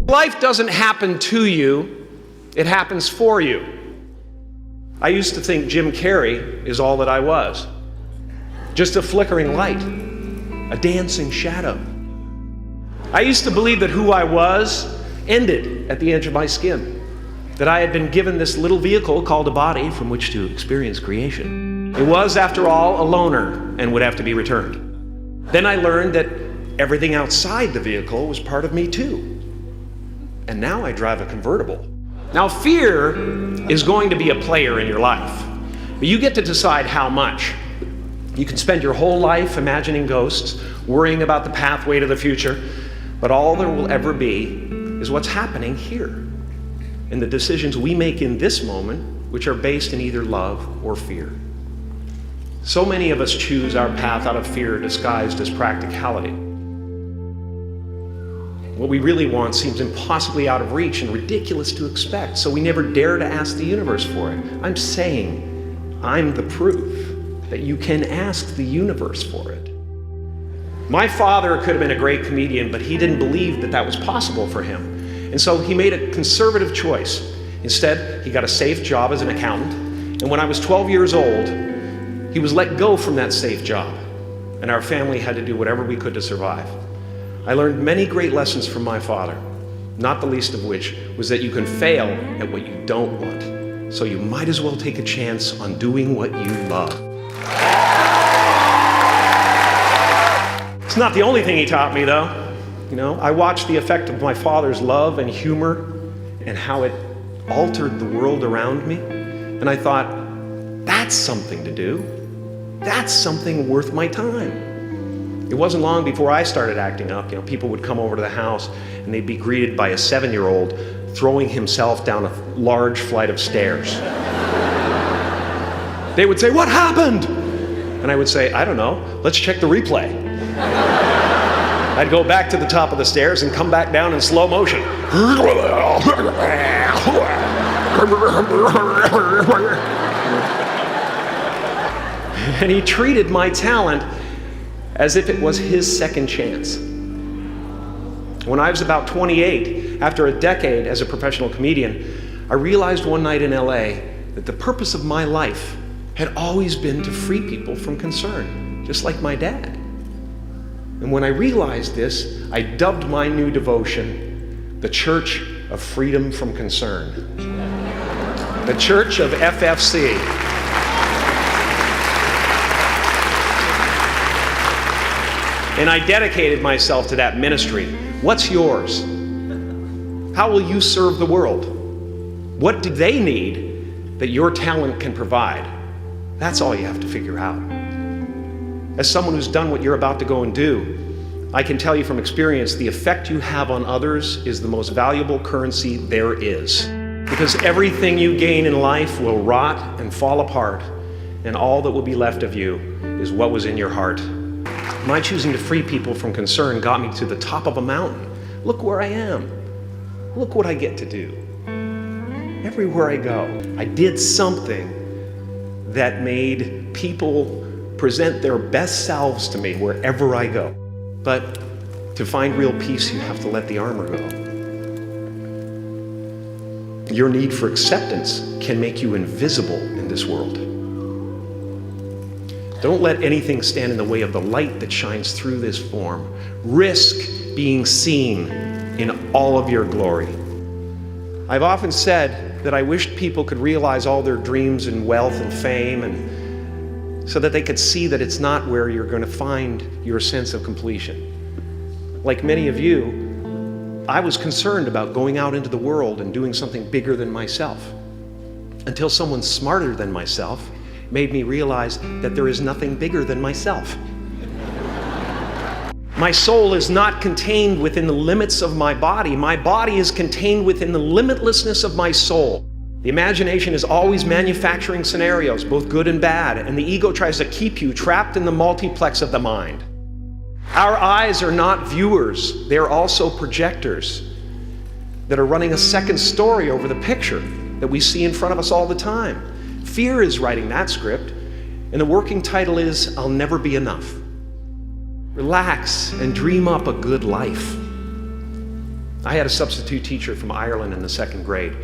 Life doesn't happen to you, it happens for you. I used to think Jim Carrey is all that I was. Just a flickering light, a dancing shadow. I used to believe that who I was ended at the edge of my skin, that I had been given this little vehicle called a body from which to experience creation. It was, after all, a loner and would have to be returned. Then I learned that everything outside the vehicle was part of me too. And now I drive a convertible. Now, fear is going to be a player in your life, but you get to decide how much. You can spend your whole life imagining ghosts, worrying about the pathway to the future, but all there will ever be is what's happening here, and the decisions we make in this moment, which are based in either love or fear. So many of us choose our path out of fear disguised as practicality. What we really want seems impossibly out of reach and ridiculous to expect, so we never dare to ask the universe for it. I'm saying I'm the proof that you can ask the universe for it. My father could have been a great comedian, but he didn't believe that that was possible for him. And so he made a conservative choice. Instead, he got a safe job as an accountant. And when I was 12 years old, he was let go from that safe job. And our family had to do whatever we could to survive. I learned many great lessons from my father, not the least of which was that you can fail at what you don't want. So you might as well take a chance on doing what you love. It's not the only thing he taught me, though. You know, I watched the effect of my father's love and humor and how it altered the world around me. And I thought, that's something to do. That's something worth my time. It wasn't long before I started acting up. You know, people would come over to the house and they'd be greeted by a 7-year-old throwing himself down a large flight of stairs. They would say, "What happened?" And I would say, "I don't know, let's check the replay." I'd go back to the top of the stairs and come back down in slow motion. And he treated my talent as if it was his second chance. When I was about 28, after a decade as a professional comedian, I realized one night in LA that the purpose of my life had always been to free people from concern, just like my dad. And when I realized this, I dubbed my new devotion the Church of Freedom from Concern. The Church of FFC. And I dedicated myself to that ministry. What's yours? How will you serve the world? What do they need that your talent can provide? That's all you have to figure out. As someone who's done what you're about to go and do, I can tell you from experience, the effect you have on others is the most valuable currency there is. Because everything you gain in life will rot and fall apart, and all that will be left of you is what was in your heart. My choosing to free people from concern got me to the top of a mountain. Look where I am. Look what I get to do. Everywhere I go, I did something that made people present their best selves to me wherever I go. But to find real peace, you have to let the armor go. Your need for acceptance can make you invisible in this world. Don't let anything stand in the way of the light that shines through this form. Risk being seen in all of your glory. I've often said that I wished people could realize all their dreams and wealth and fame, and so that they could see that it's not where you're going to find your sense of completion. Like many of you, I was concerned about going out into the world and doing something bigger than myself, until someone smarter than myself made me realize that there is nothing bigger than myself. My soul is not contained within the limits of my body. My body is contained within the limitlessness of my soul. The imagination is always manufacturing scenarios, both good and bad, and the ego tries to keep you trapped in the multiplex of the mind. Our eyes are not viewers, they're also projectors that are running a second story over the picture that we see in front of us all the time. Fear is writing that script, and the working title is, I'll Never Be Enough. Relax and dream up a good life. I had a substitute teacher from Ireland in the 2nd grade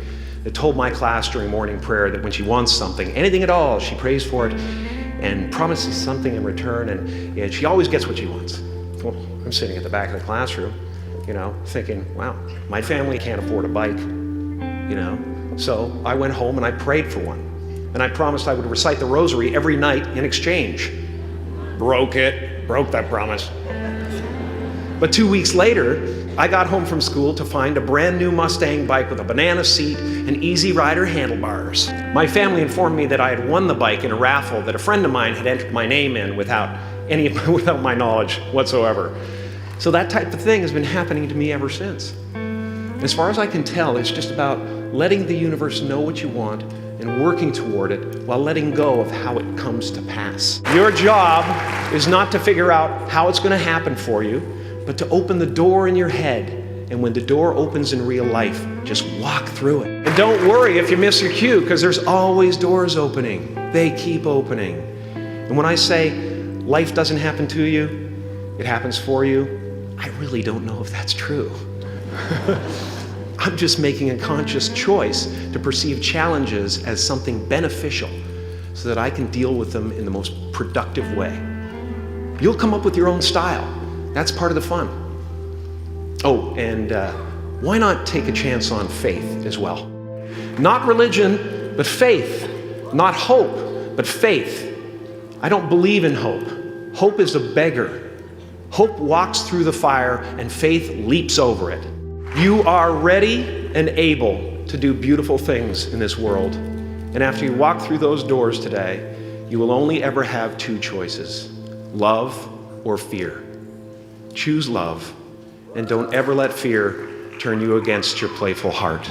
that told my class during morning prayer that when she wants something, anything at all, she prays for it and promises something in return, and she always gets what she wants. Well, I'm sitting at the back of the classroom, thinking, wow, my family can't afford a bike, So I went home and I prayed for one. And I promised I would recite the rosary every night in exchange. Broke that promise. But 2 weeks later, I got home from school to find a brand new Mustang bike with a banana seat and Easy Rider handlebars. My family informed me that I had won the bike in a raffle that a friend of mine had entered my name in without my knowledge whatsoever. So that type of thing has been happening to me ever since. As far as I can tell, it's just about letting the universe know what you want and working toward it while letting go of how it comes to pass. Your job is not to figure out how it's going to happen for you, but to open the door in your head. And when the door opens in real life, just walk through it. And don't worry if you miss your cue, because there's always doors opening. They keep opening. And when I say life doesn't happen to you, it happens for you, I really don't know if that's true. I'm just making a conscious choice to perceive challenges as something beneficial so that I can deal with them in the most productive way. You'll come up with your own style. That's part of the fun. Oh, and why not take a chance on faith as well? Not religion, but faith. Not hope, but faith. I don't believe in hope. Hope is a beggar. Hope walks through the fire and faith leaps over it. You are ready and able to do beautiful things in this world. And after you walk through those doors today, you will only ever have 2 choices, love or fear. Choose love, and don't ever let fear turn you against your playful heart.